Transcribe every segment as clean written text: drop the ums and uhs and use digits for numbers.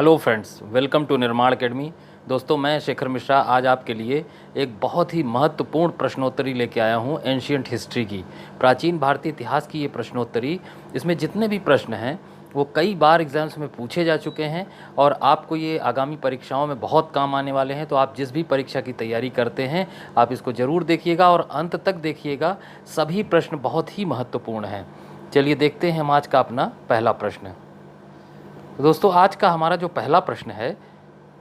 Hello friends, welcome to निर्माण academy. दोस्तों, मैं शेखर मिश्रा आज आपके लिए एक बहुत ही महत्वपूर्ण प्रश्नोत्तरी लेके आया हूँ एंशियंट हिस्ट्री की, प्राचीन भारतीय इतिहास की ये प्रश्नोत्तरी। इसमें जितने भी प्रश्न हैं वो कई बार एग्जाम्स में पूछे जा चुके हैं और आपको ये आगामी परीक्षाओं में बहुत काम आने वाले हैं। तो आप जिस भी परीक्षा की तैयारी करते हैं आप इसको ज़रूर देखिएगा और अंत तक देखिएगा। सभी प्रश्न बहुत ही महत्वपूर्ण हैं। चलिए देखते हैं हम आज का अपना पहला प्रश्न। तो दोस्तों, आज का हमारा जो पहला प्रश्न है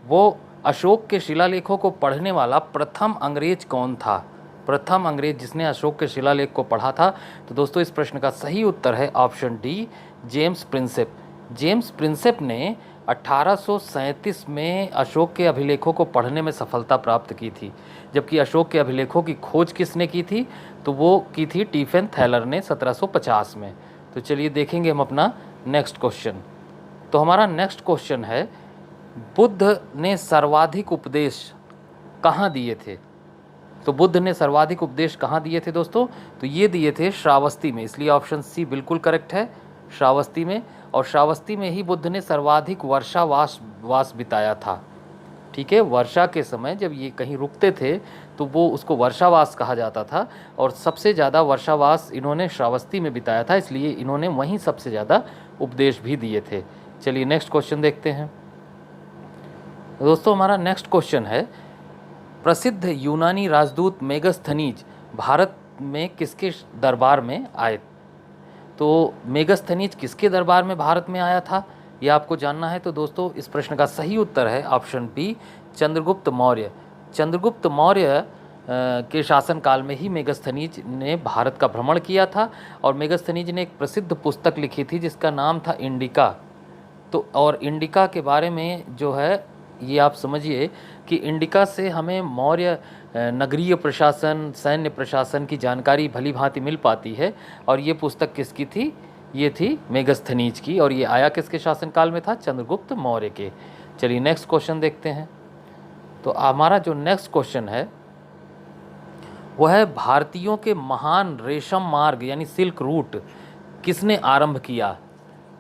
वो अशोक के शिलालेखों को पढ़ने वाला प्रथम अंग्रेज कौन था। प्रथम अंग्रेज जिसने अशोक के शिलालेख को पढ़ा था। तो दोस्तों, इस प्रश्न का सही उत्तर है option D, James Prinsep. James Prinsep ने 1837 में अशोक के अभिलेखों को पढ़ने में सफलता प्राप्त की थी। जबकि अशोक के अभिलेखों की खोज किसने की थी, तो वो की थी स्टीफन थैलर ने 1750 में। तो चलिए देखेंगे हम अपना नेक्स्ट क्वेश्चन। तो हमारा नेक्स्ट क्वेश्चन है, बुद्ध ने सर्वाधिक उपदेश कहाँ दिए थे। तो बुद्ध ने सर्वाधिक उपदेश कहाँ दिए थे दोस्तों, तो ये दिए थे श्रावस्ती में। इसलिए ऑप्शन सी बिल्कुल करेक्ट है, श्रावस्ती में। और श्रावस्ती में ही बुद्ध ने सर्वाधिक वर्षावास बिताया था। ठीक है, वर्षा के समय जब ये कहीं रुकते थे तो वो उसको वर्षावास कहा जाता था और सबसे ज़्यादा वर्षावास इन्होंने श्रावस्ती में बिताया था, इसलिए इन्होंने वहीं सबसे ज़्यादा उपदेश भी दिए थे। चलिए नेक्स्ट क्वेश्चन देखते हैं। दोस्तों, हमारा नेक्स्ट क्वेश्चन है, प्रसिद्ध यूनानी राजदूत मेगस्थनीज भारत में किसके दरबार में आए। तो मेगस्थनीज किसके दरबार में भारत में आया था, ये आपको जानना है। तो दोस्तों, इस प्रश्न का सही उत्तर है ऑप्शन बी, चंद्रगुप्त मौर्य। चंद्रगुप्त मौर्य के शासनकाल में ही मेगस्थनीज ने भारत का भ्रमण किया था और मेगस्थनीज ने एक प्रसिद्ध पुस्तक लिखी थी जिसका नाम था इंडिका। तो और इंडिका के बारे में जो है ये आप समझिए कि इंडिका से हमें मौर्य नगरीय प्रशासन, सैन्य प्रशासन की जानकारी भली भांति मिल पाती है। और ये पुस्तक किसकी थी, ये थी मेगस्थनीज की। और ये आया किसके शासनकाल में था, चंद्रगुप्त मौर्य के। चलिए नेक्स्ट क्वेश्चन देखते हैं। तो हमारा जो नेक्स्ट क्वेश्चन है वो है, भारतीयों के महान रेशम मार्ग यानी सिल्क रूट किसने आरंभ किया।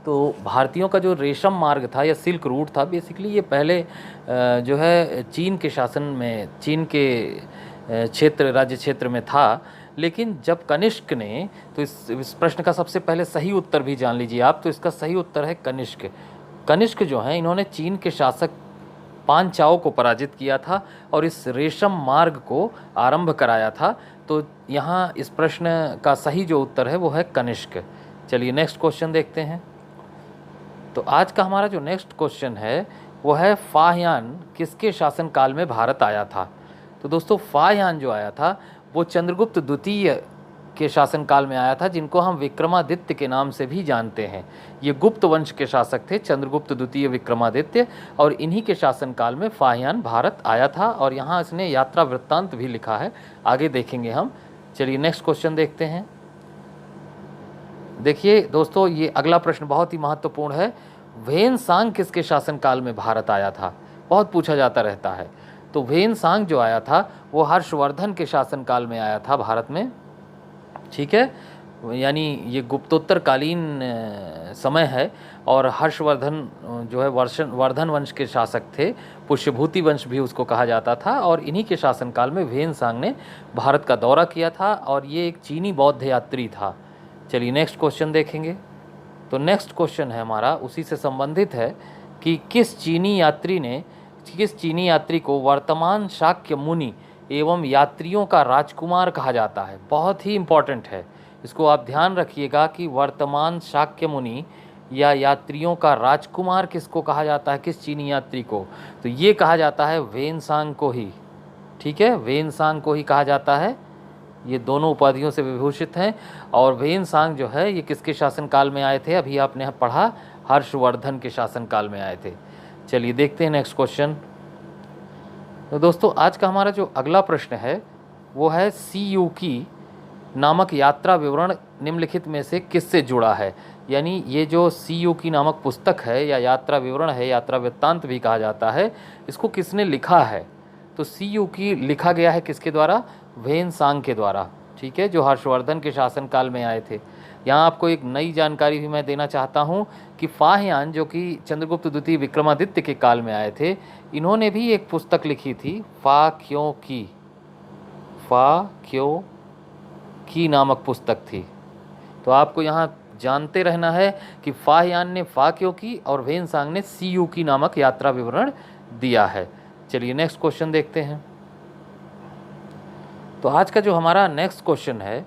तो भारतीयों का जो रेशम मार्ग था या सिल्क रूट था, बेसिकली ये पहले जो है चीन के शासन में, चीन के क्षेत्र, राज्य क्षेत्र में था। लेकिन जब कनिष्क ने, तो इस प्रश्न का सबसे पहले सही उत्तर भी जान लीजिए आप। तो इसका सही उत्तर है कनिष्क। कनिष्क जो हैं इन्होंने चीन के शासक पांचाओं को पराजित किया था और इस रेशम मार्ग को आरंभ कराया था। तो यहाँ इस प्रश्न का सही जो उत्तर है वो है कनिष्क। चलिए नेक्स्ट क्वेश्चन देखते हैं। तो आज का हमारा जो नेक्स्ट क्वेश्चन है वो है, फाह्यान किसके शासनकाल में भारत आया था। तो दोस्तों, फाह्यान जो आया था वो चंद्रगुप्त द्वितीय के शासनकाल में आया था, जिनको हम विक्रमादित्य के नाम से भी जानते हैं। ये गुप्त वंश के शासक थे, चंद्रगुप्त द्वितीय विक्रमादित्य, और इन्हीं के शासनकाल में फाह्यान भारत आया था। और यहाँ इसने यात्रा वृत्तांत भी लिखा है, आगे देखेंगे हम। चलिए नेक्स्ट क्वेश्चन देखते हैं। देखिए दोस्तों, ये अगला प्रश्न बहुत ही महत्वपूर्ण है, वेनसांग किसके शासनकाल में भारत आया था। बहुत पूछा जाता रहता है। तो वेनसांग जो आया था वो हर्षवर्धन के शासनकाल में आया था भारत में। ठीक है, यानी ये गुप्तोत्तरकालीन समय है। और हर्षवर्धन जो है वर्धन वंश के शासक थे, पुष्यभूति वंश भी उसको कहा जाता था। और इन्हीं के शासनकाल में वेनसांग ने भारत का दौरा किया था और ये एक चीनी बौद्ध यात्री था। चलिए नेक्स्ट क्वेश्चन देखेंगे। तो नेक्स्ट क्वेश्चन है हमारा, उसी से संबंधित है कि किस चीनी यात्री को वर्तमान शाक्य मुनि एवं यात्रियों का राजकुमार कहा जाता है। बहुत ही इम्पॉर्टेंट है, इसको आप ध्यान रखिएगा कि वर्तमान शाक्य मुनि या यात्रियों का राजकुमार किसको कहा जाता है, किस चीनी यात्री को। तो ये कहा जाता है वेनसांग को ही। ठीक है, वेनसांग को ही कहा जाता है। ये दोनों उपाधियों से विभूषित हैं। और वेनसांग जो है ये किसके शासनकाल में आए थे, अभी आपने पढ़ा, हर्षवर्धन के शासनकाल में आए थे। चलिए देखते हैं नेक्स्ट क्वेश्चन। तो दोस्तों, आज का हमारा जो अगला प्रश्न है वो है, सीयूकी नामक यात्रा विवरण निम्नलिखित में से किससे जुड़ा है। यानी ये जो सीयूकी नामक पुस्तक है या यात्रा विवरण है, यात्रा वृत्तांत भी कहा जाता है, इसको किसने लिखा है। तो सीयूकी लिखा गया है किसके द्वारा, वेनसांग के द्वारा। ठीक है, जो हर्षवर्धन के शासनकाल में आए थे। यहाँ आपको एक नई जानकारी भी मैं देना चाहता हूँ कि फाहियान, जो कि चंद्रगुप्त द्वितीय विक्रमादित्य के काल में आए थे, इन्होंने भी एक पुस्तक लिखी थी, फा क्यों की नामक पुस्तक थी। तो आपको यहाँ जानते रहना है कि फाहियान ने फा क्यों की और वेनसांग ने सी यू की नामक यात्रा विवरण दिया है। चलिए नेक्स्ट क्वेश्चन देखते हैं। तो आज का जो हमारा नेक्स्ट क्वेश्चन है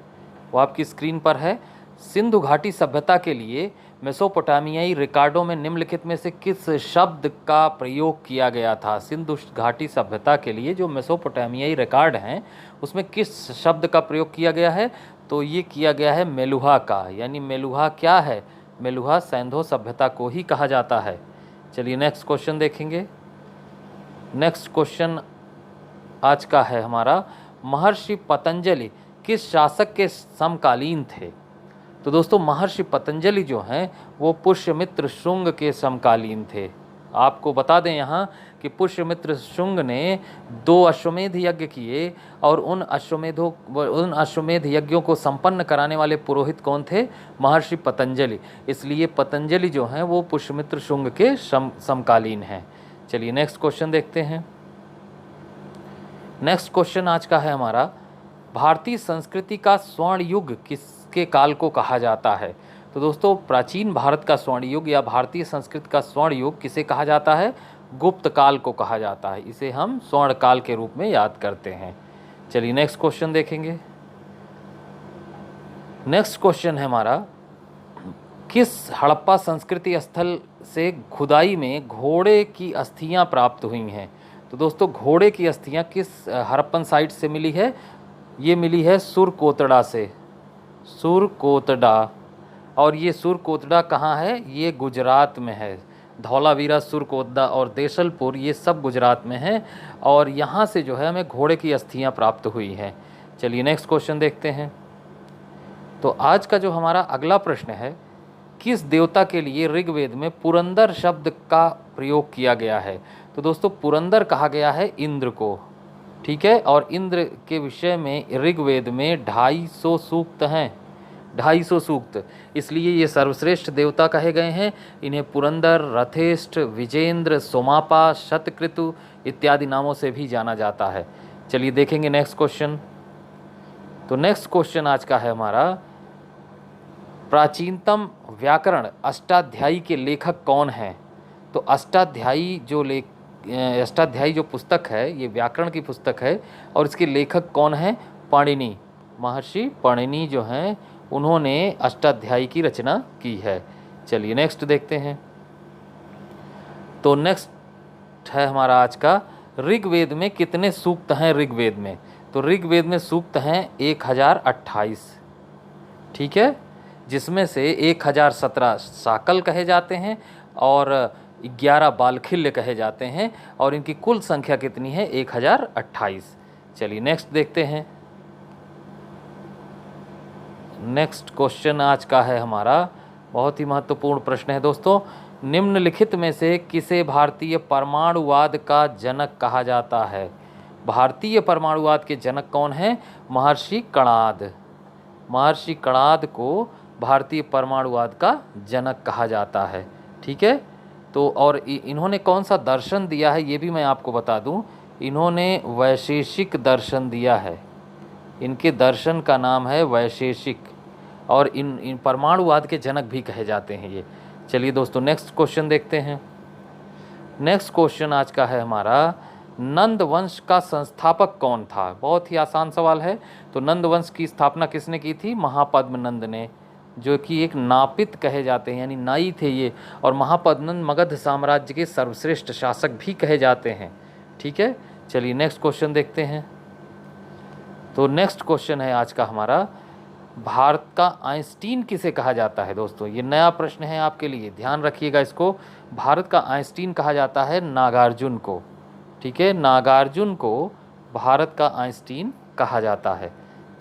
वो आपकी स्क्रीन पर है। सिंधु घाटी सभ्यता के लिए मेसोपोटामियाई रिकॉर्डों में निम्नलिखित में से किस शब्द का प्रयोग किया गया था? सिंधु घाटी सभ्यता के लिए जो मेसोपोटामियाई रिकॉर्ड हैं उसमें किस शब्द का प्रयोग किया गया है? तो ये किया गया है मेलुहा का, यानी मेलुहा क्या है? मेलुहा सैंधो सभ्यता को ही कहा जाता है। चलिए नेक्स्ट क्वेश्चन देखेंगे। नेक्स्ट क्वेश्चन आज का है हमारा, महर्षि पतंजलि किस शासक के समकालीन थे? तो दोस्तों महर्षि पतंजलि जो हैं वो पुष्यमित्र शुंग के समकालीन थे। आपको बता दें यहाँ कि पुष्यमित्र शुंग ने 2 अश्वमेध यज्ञ किए और उन अश्वमेध यज्ञों को संपन्न कराने वाले पुरोहित कौन थे? महर्षि पतंजलि। इसलिए पतंजलि जो हैं वो पुष्यमित्र शुंग के समकालीन हैं। चलिए नेक्स्ट क्वेश्चन देखते हैं। नेक्स्ट क्वेश्चन आज का है हमारा, भारतीय संस्कृति का स्वर्ण युग किसके काल को कहा जाता है? तो दोस्तों प्राचीन भारत का स्वर्ण युग या भारतीय संस्कृति का स्वर्ण युग किसे कहा जाता है? गुप्त काल को कहा जाता है। इसे हम स्वर्ण काल के रूप में याद करते हैं। चलिए नेक्स्ट क्वेश्चन देखेंगे। नेक्स्ट क्वेश्चन है हमारा, किस हड़प्पा संस्कृति स्थल से खुदाई में घोड़े की अस्थियां प्राप्त हुई हैं? तो दोस्तों घोड़े की अस्थियां किस हड़प्पन साइट से मिली है? ये मिली है सुरकोतड़ा से, सुरकोतड़ा। और ये सुरकोतड़ा कहाँ है? ये गुजरात में है। धौलावीरा, सुरकोतड़ा और देशलपुर ये सब गुजरात में है और यहाँ से जो है हमें घोड़े की अस्थियां प्राप्त हुई हैं। चलिए नेक्स्ट क्वेश्चन देखते हैं। तो आज का जो हमारा अगला प्रश्न है, किस देवता के लिए ऋग्वेद में पुरंदर शब्द का प्रयोग किया गया है? तो दोस्तों पुरंदर कहा गया है इंद्र को, ठीक है। और इंद्र के विषय में ऋग्वेद में 250 सूक्त हैं, 250 सूक्त, इसलिए ये सर्वश्रेष्ठ देवता कहे गए हैं। इन्हें पुरंदर, रथेष्ट, विजेंद्र, सोमापा, शतकृतु इत्यादि नामों से भी जाना जाता है। चलिए देखेंगे नेक्स्ट क्वेश्चन। तो नेक्स्ट क्वेश्चन आज का है हमारा, प्राचीनतम व्याकरण अष्टाध्यायी के लेखक कौन हैं? तो अष्टाध्यायी जो पुस्तक है ये व्याकरण की पुस्तक है और इसके लेखक कौन हैं? पाणिनि, महर्षि पाणिनि जो हैं उन्होंने अष्टाध्यायी की रचना की है। चलिए नेक्स्ट देखते हैं। तो नेक्स्ट है हमारा आज का, ऋग्वेद में कितने सूक्त हैं ऋग्वेद में? तो ऋग्वेद में सूक्त हैं 1028, ठीक है, जिसमें से 1017 शाकल कहे जाते हैं और 11 बालखिल्य कहे जाते हैं और इनकी कुल संख्या कितनी है? 1028। चलिए नेक्स्ट देखते हैं। नेक्स्ट क्वेश्चन आज का है हमारा, बहुत ही महत्वपूर्ण प्रश्न है दोस्तों, निम्नलिखित में से किसे भारतीय परमाणुवाद का जनक कहा जाता है? भारतीय परमाणुवाद के जनक कौन हैं? महर्षि कणाद। महर्षि कणाद को भारतीय परमाणुवाद का जनक कहा जाता है, ठीक है। तो और इन्होंने कौन सा दर्शन दिया है ये भी मैं आपको बता दूं, इन्होंने वैशेषिक दर्शन दिया है। इनके दर्शन का नाम है वैशेषिक और इन परमाणुवाद के जनक भी कहे जाते हैं ये। चलिए दोस्तों नेक्स्ट क्वेश्चन देखते हैं। नेक्स्ट क्वेश्चन आज का है हमारा, नंद वंश का संस्थापक कौन था? बहुत ही आसान सवाल है। तो नंद वंश की स्थापना किसने की थी? महापद्मनंद ने, जो कि एक नापित कहे जाते हैं, यानी नाई थे ये। और महापद्मनंद मगध साम्राज्य के सर्वश्रेष्ठ शासक भी कहे जाते हैं, ठीक है। चलिए नेक्स्ट क्वेश्चन देखते हैं। तो नेक्स्ट क्वेश्चन है आज का हमारा, भारत का आइंस्टीन किसे कहा जाता है? दोस्तों ये नया प्रश्न है आपके लिए, ध्यान रखिएगा इसको। भारत का आइंस्टीन कहा जाता है नागार्जुन को, ठीक है, नागार्जुन को भारत का आइंस्टीन कहा जाता है।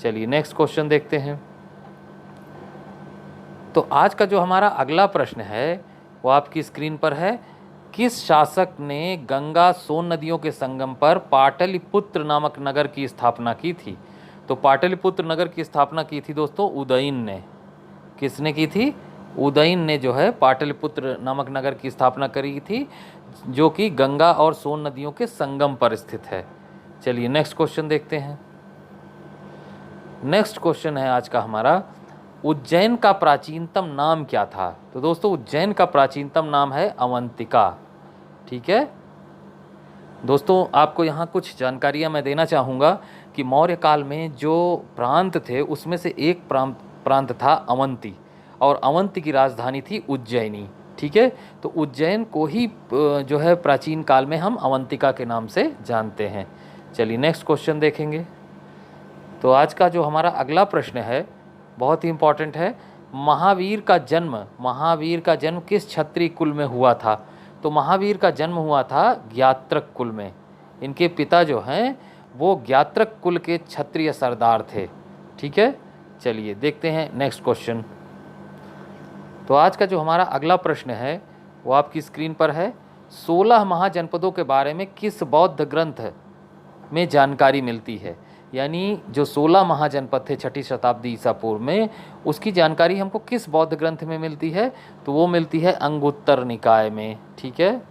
चलिए नेक्स्ट क्वेश्चन देखते हैं। तो आज का जो हमारा अगला प्रश्न है वो आपकी स्क्रीन पर है, किस शासक ने गंगा सोन नदियों के संगम पर पाटलिपुत्र नामक नगर की स्थापना की थी? तो पाटलिपुत्र नगर की स्थापना की थी दोस्तों उदयन ने। किसने की थी? उदयन ने जो है पाटलिपुत्र नामक नगर की स्थापना करी थी, जो कि गंगा और सोन नदियों के संगम पर स्थित है। चलिए नेक्स्ट क्वेश्चन देखते हैं। नेक्स्ट क्वेश्चन है आज का हमारा, उज्जैन का प्राचीनतम नाम क्या था? तो दोस्तों उज्जैन का प्राचीनतम नाम है अवंतिका। ठीक है दोस्तों, आपको यहाँ कुछ जानकारियाँ मैं देना चाहूँगा कि मौर्य काल में जो प्रांत थे उसमें से एक प्रांत था अवंती, और अवंती की राजधानी थी उज्जैनी। ठीक है, तो उज्जैन को ही जो है प्राचीन काल में हम अवंतिका के नाम से जानते हैं। चलिए नेक्स्ट क्वेश्चन देखेंगे। तो आज का जो हमारा अगला प्रश्न है बहुत ही इम्पॉर्टेंट है। महावीर का जन्म किस क्षत्रिय कुल में हुआ था? तो महावीर का जन्म हुआ था ज्ञात्रक कुल में। इनके पिता जो हैं वो ज्ञात्रक कुल के क्षत्रिय सरदार थे। ठीक है, चलिए देखते हैं नेक्स्ट क्वेश्चन। तो आज का जो हमारा अगला प्रश्न है वो आपकी स्क्रीन पर है। 16 महाजनपदों के बारे में किस बौद्ध ग्रंथ में जानकारी मिलती है? यानी जो 16 महाजनपद थे 6ठी शताब्दी ईसा पूर्व में, उसकी जानकारी हमको किस बौद्ध ग्रंथ में मिलती है? तो वो मिलती है अंगुत्तर निकाय में। ठीक है,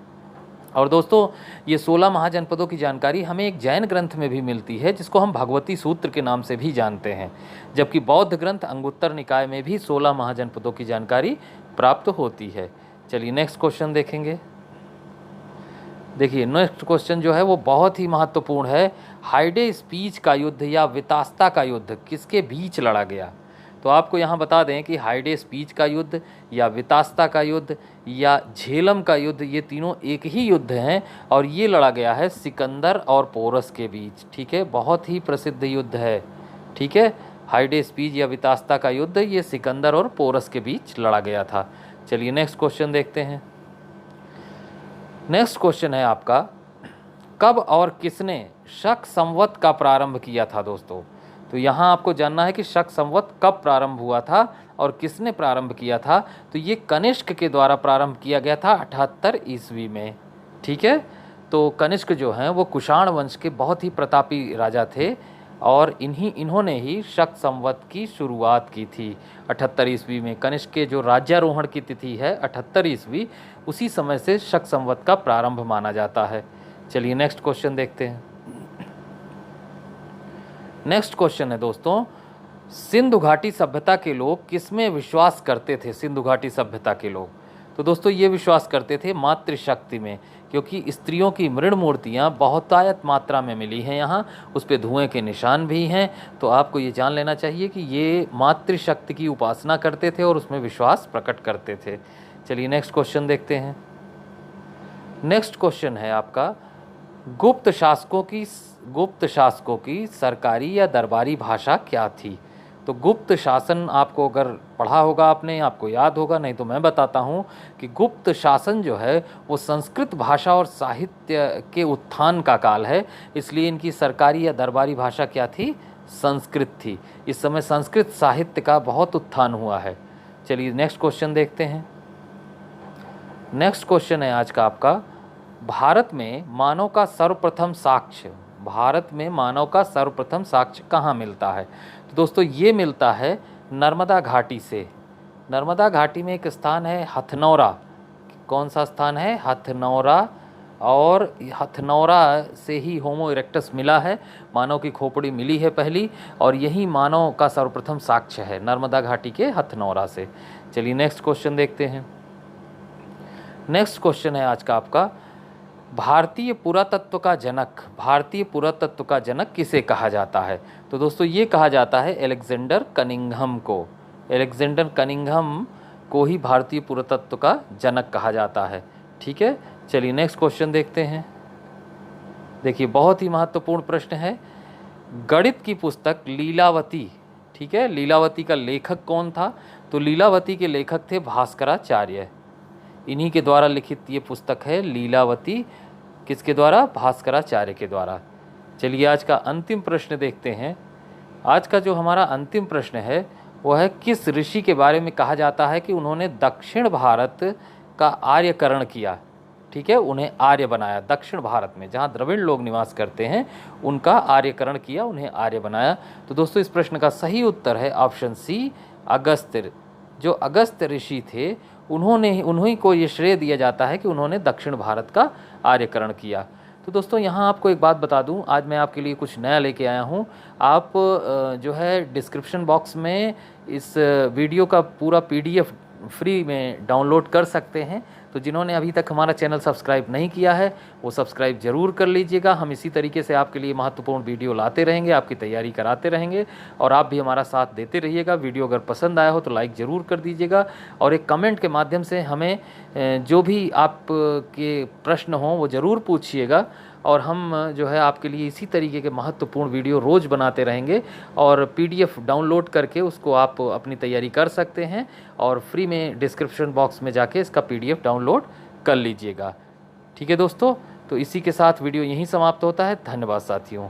और दोस्तों ये 16 महाजनपदों की जानकारी हमें एक जैन ग्रंथ में भी मिलती है, जिसको हम भगवती सूत्र के नाम से भी जानते हैं, जबकि बौद्ध ग्रंथ अंगुत्तर निकाय में भी 16 महाजनपदों की जानकारी प्राप्त होती है। चलिए नेक्स्ट क्वेश्चन देखेंगे। देखिए नेक्स्ट क्वेश्चन जो है वो बहुत ही महत्वपूर्ण है। हाइडे स्पीच का युद्ध या वितास्ता का युद्ध किसके बीच लड़ा गया? तो आपको यहाँ बता दें कि हाइडे स्पीच का युद्ध या वितास्ता का युद्ध या झेलम का युद्ध, ये तीनों एक ही युद्ध हैं, और ये लड़ा गया है सिकंदर और पोरस के बीच। ठीक है, बहुत ही प्रसिद्ध युद्ध है। ठीक है, हाइडे स्पीच या वितास्ता का युद्ध ये सिकंदर और पोरस के बीच लड़ा गया था। चलिए नेक्स्ट क्वेश्चन देखते हैं। नेक्स्ट क्वेश्चन है आपका, कब और किसने शक संवत का प्रारंभ किया था? दोस्तों तो यहाँ आपको जानना है कि शक संवत कब प्रारंभ हुआ था और किसने प्रारंभ किया था। तो ये कनिष्क के द्वारा प्रारंभ किया गया था 78 ईस्वी में। ठीक है, तो कनिष्क जो हैं वो कुषाण वंश के बहुत ही प्रतापी राजा थे, और इन्होंने ही शक संवत की शुरुआत की थी 78 ईस्वी में। कनिष्क के जो राज्यारोहण की तिथि है 78 ईस्वी, उसी समय से शक संवत का प्रारंभ माना जाता है। चलिए नेक्स्ट क्वेश्चन देखते हैं। नेक्स्ट क्वेश्चन है दोस्तों, सिंधु घाटी सभ्यता के लोग किसमें विश्वास करते थे? सिंधु घाटी सभ्यता के लोग, तो दोस्तों ये विश्वास करते थे मातृशक्ति में, क्योंकि स्त्रियों की मृण मूर्तियाँ बहुतायत मात्रा में मिली हैं यहाँ, उस पर धुएं के निशान भी हैं। तो आपको ये जान लेना चाहिए कि ये मातृशक्ति की उपासना करते थे और उसमें विश्वास प्रकट करते थे। चलिए नेक्स्ट क्वेश्चन देखते हैं। नेक्स्ट क्वेश्चन है आपका, गुप्त शासकों की सरकारी या दरबारी भाषा क्या थी? तो गुप्त शासन आपको अगर पढ़ा होगा आपने, आपको याद होगा, नहीं तो मैं बताता हूँ कि गुप्त शासन जो है वो संस्कृत भाषा और साहित्य के उत्थान का काल है, इसलिए इनकी सरकारी या दरबारी भाषा क्या थी? संस्कृत थी। इस समय संस्कृत साहित्य का बहुत उत्थान हुआ है। चलिए नेक्स्ट क्वेश्चन देखते हैं। नेक्स्ट क्वेश्चन है आज का आपका, भारत में मानव का सर्वप्रथम साक्ष्य कहाँ मिलता है? तो दोस्तों ये मिलता है नर्मदा घाटी से। नर्मदा घाटी में एक स्थान है हथनौरा। कौन सा स्थान है? हथनौरा। और हथनौरा से ही होमो इरेक्टस मिला है, मानव की खोपड़ी मिली है पहली, और यही मानव का सर्वप्रथम साक्ष्य है नर्मदा घाटी के हथनौरा से। चलिए नेक्स्ट क्वेश्चन देखते हैं। नेक्स्ट क्वेश्चन है आज का आपका, भारतीय पुरातत्व का जनक किसे कहा जाता है? तो दोस्तों ये कहा जाता है अलेक्जेंडर कनिंघम को। अलेक्जेंडर कनिंघम को ही भारतीय पुरातत्व का जनक कहा जाता है। ठीक है, चलिए नेक्स्ट क्वेश्चन देखते हैं। देखिए बहुत ही महत्वपूर्ण प्रश्न है, गणित की पुस्तक लीलावती, ठीक है, लीलावती का लेखक कौन था? तो लीलावती के लेखक थे भास्कराचार्य। इन्हीं के द्वारा लिखित ये पुस्तक है लीलावती। किसके द्वारा? भास्कराचार्य के द्वारा। चलिए आज का अंतिम प्रश्न देखते हैं। आज का जो हमारा अंतिम प्रश्न है वो है, किस ऋषि के बारे में कहा जाता है कि उन्होंने दक्षिण भारत का आर्यकरण किया? ठीक है, उन्हें आर्य बनाया। दक्षिण भारत में जहाँ द्रविड़ लोग निवास करते हैं उनका आर्यकरण किया, उन्हें आर्य बनाया। तो दोस्तों इस प्रश्न का सही उत्तर है ऑप्शन सी, अगस्त्य जो अगस्त्य ऋषि थे उन्हीं को ये श्रेय दिया जाता है कि उन्होंने दक्षिण भारत का आर्यकरण किया। तो दोस्तों यहाँ आपको एक बात बता दूँ, आज मैं आपके लिए कुछ नया लेके आया हूँ। आप जो है डिस्क्रिप्शन बॉक्स में इस वीडियो का पूरा PDF फ्री में डाउनलोड कर सकते हैं। तो जिन्होंने अभी तक हमारा चैनल सब्सक्राइब नहीं किया है वो सब्सक्राइब ज़रूर कर लीजिएगा। हम इसी तरीके से आपके लिए महत्वपूर्ण वीडियो लाते रहेंगे, आपकी तैयारी कराते रहेंगे और आप भी हमारा साथ देते रहिएगा। वीडियो अगर पसंद आया हो तो लाइक ज़रूर कर दीजिएगा और एक कमेंट के माध्यम से हमें जो भी आपके प्रश्न हों वो ज़रूर पूछिएगा और हम जो है आपके लिए इसी तरीके के महत्वपूर्ण वीडियो रोज़ बनाते रहेंगे। और PDF डाउनलोड करके उसको आप अपनी तैयारी कर सकते हैं और फ्री में डिस्क्रिप्शन बॉक्स में जाके इसका PDF डाउनलोड कर लीजिएगा। ठीक है दोस्तों, तो इसी के साथ वीडियो यहीं समाप्त होता है। धन्यवाद साथियों।